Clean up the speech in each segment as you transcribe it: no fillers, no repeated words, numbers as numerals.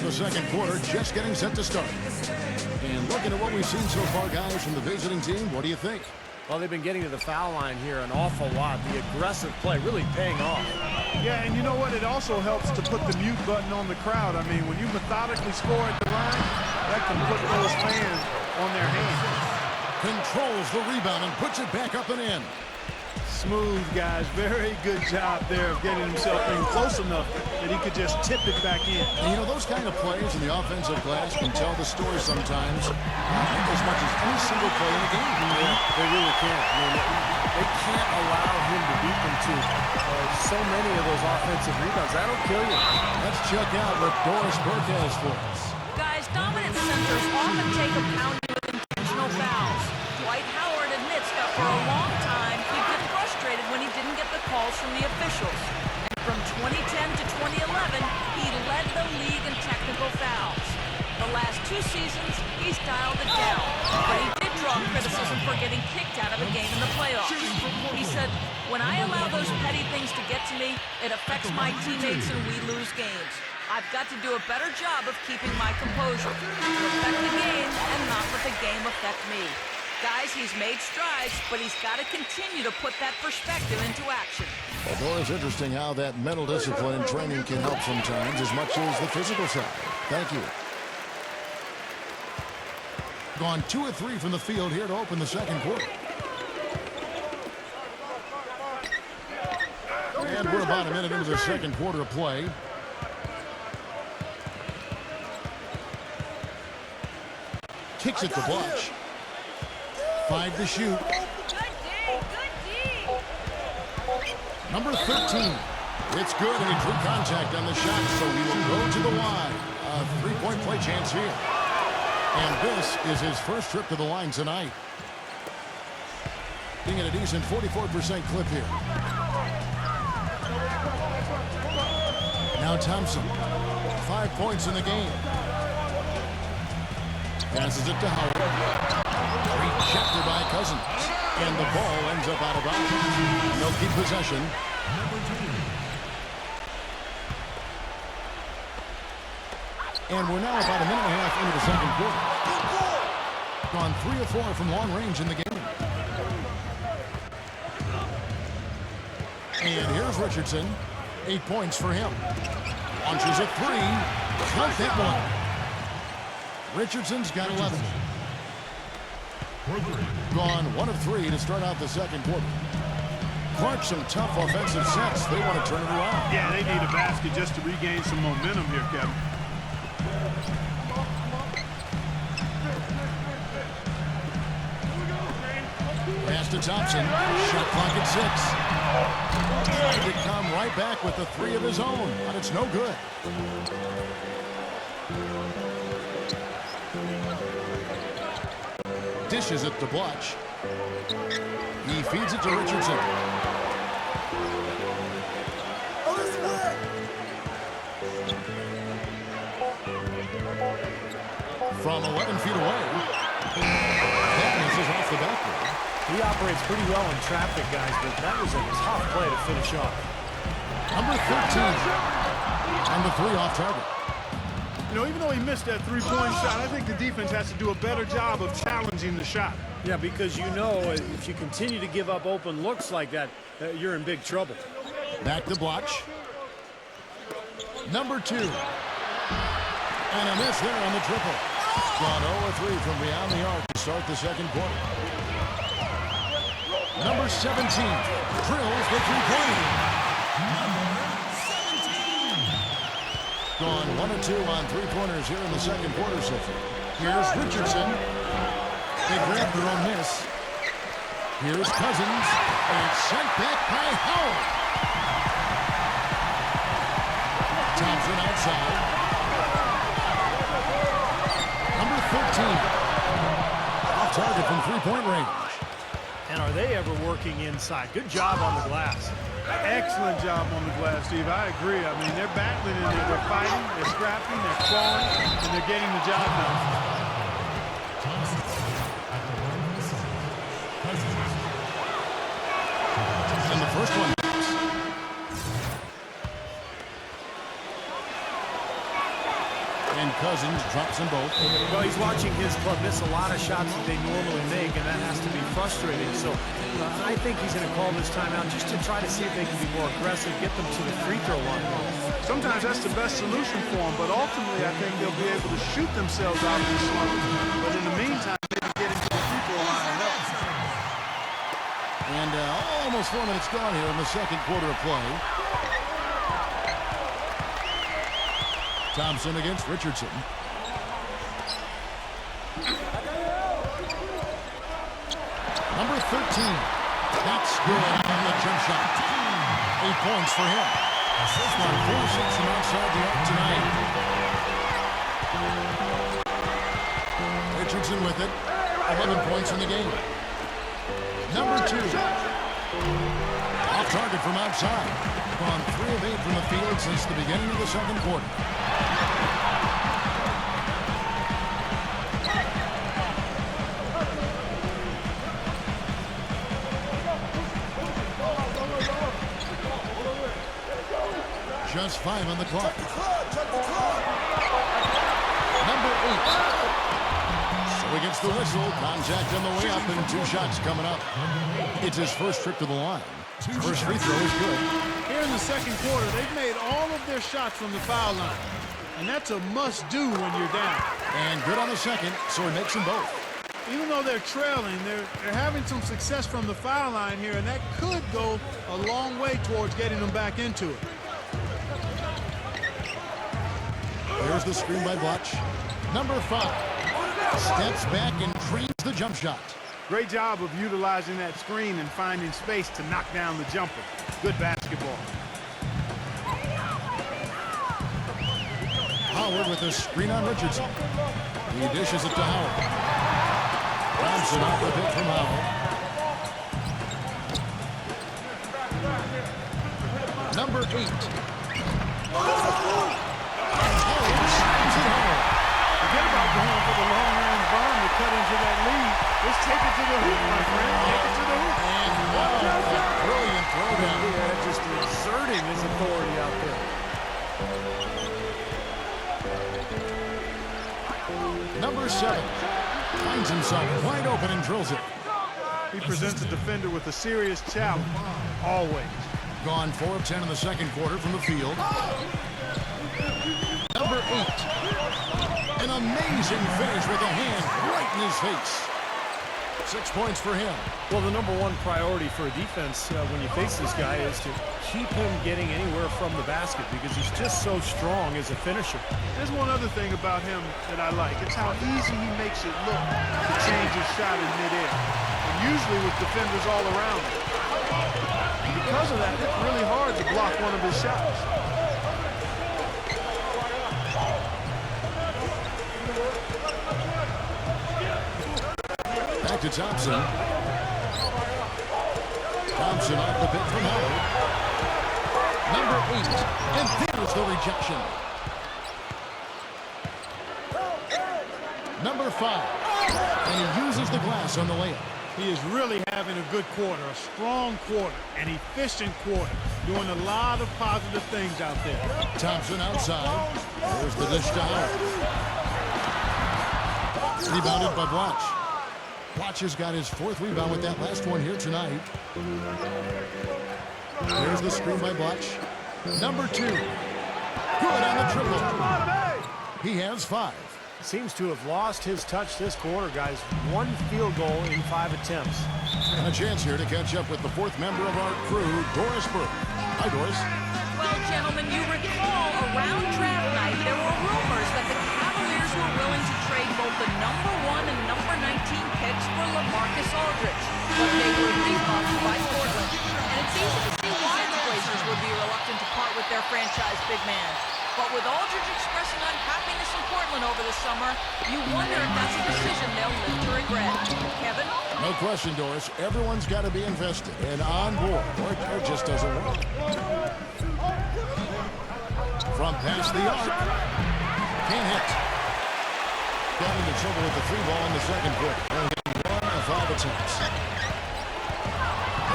the second quarter, just getting set to start. And looking at what we've seen so far, guys, from the visiting team, what do you think? Well, they've been getting to the foul line here an awful lot. The aggressive play really paying off. Yeah, and you know what? It also helps to put the mute button on the crowd. I mean, when you methodically score at the line, that can put those fans on their hands. Controls the rebound and puts it back up and in. Smooth, guys. Very good job there of getting himself in close enough that he could just tip it back in. And, you know, those kind of plays in the offensive glass can tell the story sometimes as much as any single play in the game. Yeah, they really can't. I mean, they can't allow him to beat them to so many of those offensive rebounds. That'll kill you. Let's check out what Doris Burke has for us. Guys, dominant centers often take a pounding with intentional fouls. Dwight Howard admits that for a long time he'd get frustrated when he didn't get the calls from the officials. And from 2010 to 2011, he led the league in technical fouls. The last 2 seasons, he's dialed it down. But he did draw criticism for getting kicked out of a game in the playoffs. He said, "When I allow those petty things to get to me, it affects my teammates and we lose games. I've got to do a better job of keeping my composure, to affect the game and not let the game affect me." Guys, he's made strides, but he's got to continue to put that perspective into action. Well, Dora, it's interesting how that mental discipline and training can help sometimes as much as the physical side. Thank you. Gone 2 of 3 from the field here to open the second quarter. And we're about a minute into the second quarter of play. Kicks it to Blatche. 5 to shoot. Number 13. It's good, and he drew contact on the shot, so he will go to the line. A 3-point play chance here. And this is his first trip to the line tonight. Being at a decent 44% clip here. Now Thompson. 5 points in the game. Passes it to Howard. Rejected by Cousins. And the ball ends up out of bounds. They'll keep possession. And we're now about a minute and a half into the second quarter. Gone 3 of 4 from long range in the game. And here's Richardson. 8 points for him. Launches a 3. Count that one. Richardson's got 11. Gone 1 of 3 to start out the second quarter. Clark, some tough offensive sets. They want to turn it around. Yeah, they need a basket just to regain some momentum here, Kevin. Pass to Thompson. Shot clock at 6. Trying to come right back with the 3 of his own, but it's no good. Dishes it to Blatche. He feeds it to Richardson. From 11 feet away. That misses off the backboard. He operates pretty well in traffic, guys, but that was a tough play to finish off. Number 13. And the 3 off target. You know, even though he missed that 3-point shot, I think the defense has to do a better job of challenging the shot. Yeah, because you know if you continue to give up open looks like that, you're in big trouble. Back to Blatche. Number 2. And a miss there on the triple. Gone 0-3 from beyond the arc to start the second quarter. Number 17 drills the 3-pointer. Gone 1 of 2 on 3-pointers here in the second quarter so far. Here's Richardson. They grab their own miss. Here's Cousins. And it's sent back by Howard. Thompson outside. Number 13. Off target from 3-point range. And are they ever working inside? Good job on the glass. Excellent job on the glass, Steve. I agree. I mean, they're battling in there. They're fighting, they're scrapping, they're clawing, and they're getting the job done. And the first one. And Cousins drops them both. Well, he's watching his club miss a lot of shots that they normally make, and that has to be frustrating. So I think he's going to call this timeout just to try to see if they can be more aggressive, get them to the free throw line. Sometimes that's the best solution for them, but ultimately I think they'll be able to shoot themselves out of the slump. But in the meantime, maybe getting to the free throw line helps. And almost 4 minutes gone here in the second quarter of play. Thompson against Richardson. Number 13. That's good on the jump shot. 8 points for him. This one 4-6 from outside the arc tonight. Richardson with it. 11 points in the game. Number 2. Off target from outside. Gone 3 of 8 from the field since the beginning of the second quarter. Just 5 on the clock. Number 8. So he gets the whistle. Contact on the way up and 2 shots coming up. It's his first trip to the line. First free throw is good. Here in the second quarter, they've made all of their shots from the foul line. And that's a must-do when you're down. And good on the second, so he makes them both. Even though they're trailing, they're having some success from the foul line here, and that could go a long way towards getting them back into it. There's the screen by Blatche. Number 5. Steps back and trains the jump shot. Great job of utilizing that screen and finding space to knock down the jumper. Good basketball. Howard with a screen on Richardson. He dishes it to Howard. Thompson off the pick from Howard. Number 8. Forget about going for the long-range bomb to cut into that lead. Let's take it to the hoop, my friend. Take it to the hoop. And brilliant throwdown. Yeah, just exerting his authority out there. Number 7. Finds himself wide open and drills it. He presents a defender with a serious challenge. Always. Gone 4 of 10 in the second quarter from the field. Number 8. An amazing finish with a hand right in his face. 6 points for him. Well, the number 1 priority for a defense when you face this guy is to keep him getting anywhere from the basket because he's just so strong as a finisher. There's one other thing about him that I like. It's how easy he makes it look to change his shot in midair. And usually with defenders all around him. And because of that, it's really hard to block one of his shots. Back to Thompson. Thompson off the pick from Howard. Number 8. And there's the rejection. Number 5. And he uses the glass on the layup. He is really having a good quarter, a strong quarter, an efficient quarter, doing a lot of positive things out there. Thompson outside. There's the dish to Howard. Rebounded by Blatche. Blatche has got his 4th rebound with that last one here tonight. There's the screen by Blatche. Number 2. Good on the triple. He has 5. Seems to have lost his touch this quarter, guys. 1 field goal in 5 attempts. And a chance here to catch up with the 4th member of our crew, Doris Burke. Hi, Doris. Well, gentlemen, you recall around draft night there were rumors that the Cavaliers were willing to trade both the number 1 and number 19 picks for Demarcus Cousins, but they were rebuffed by Portland. And it's easy to see why the Blazers would be reluctant to part with their franchise big man. But with Aldridge expressing unhappiness in Portland over the summer, you wonder if that's a decision they'll live to regret. Kevin? No question, Doris. Everyone's got to be invested and on board, or it just doesn't work. From past the arc. Can't hit. Got into trouble with the 3-ball in the second quarter. Only hitting 1 of 5 attempts.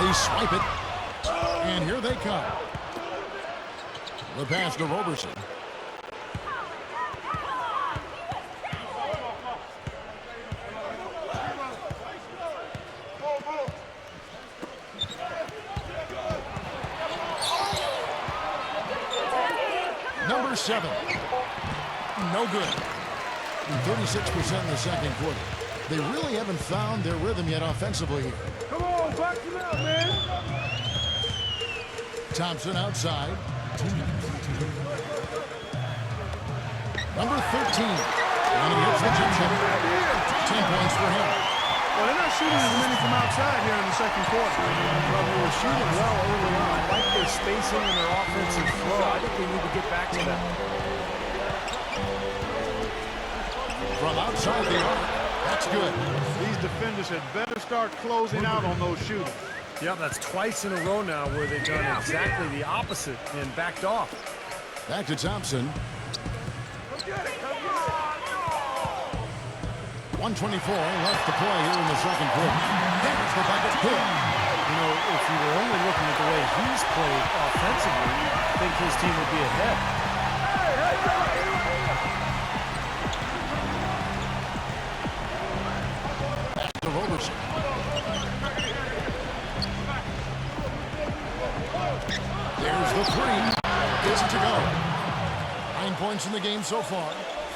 They swipe it. And here they come. The pass to Roberson. 7. No good. 36% in the second quarter. They really haven't found their rhythm yet offensively here. Come on, box him out, man. Thompson outside. Number 13. And he hits the chip shot. 10 points for him. Well, they're not shooting as many from outside here in the second quarter. Well, they were shooting well early on. I like their spacing and their offensive flow. I think they need to get back to that. From outside the arc. That's good. These defenders had better start closing out on those shooters. Yeah, that's twice in a row now where they've done exactly the opposite and backed off. Back to Thompson. 124 left to play here in the second quarter. There's the bucket good. You know, if you were only looking at the way he's played offensively, I think his team would be ahead. Back to Roberson. There's the three. Gets it to go. 9 points in the game so far.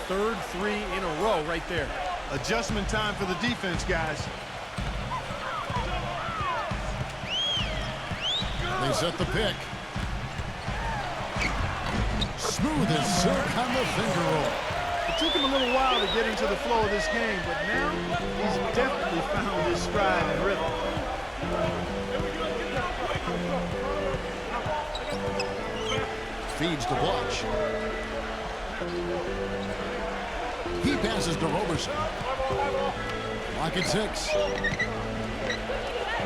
Third three in a row right there. Adjustment time for the defense, guys. They set the pick. Smooth as silk on the finger roll. It took him a little while to get into the flow of this game, but now he's definitely found his stride and rhythm. Feeds to Blatche. He passes to Roberson. Lock at 6.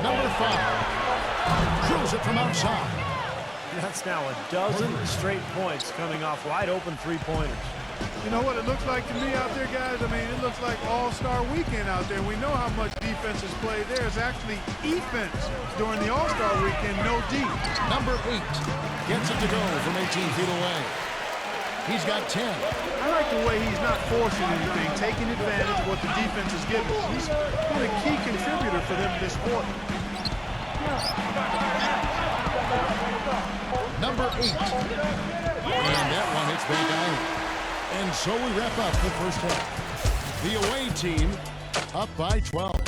Number 5. Drills it from outside. That's now a dozen straight points coming off wide open three-pointers. You know what it looks like to me out there, guys? I mean, it looks like all-star weekend out there. We know how much defense is played. There's actually defense during the all-star weekend, no D. Number 8 gets it to go from 18 feet away. He's got 10. I like the way he's not forcing anything, taking advantage of what the defense is giving. He's been a key contributor for them this quarter. Number 8. And that one hits back out. And so we wrap up the first half. The away team up by 12.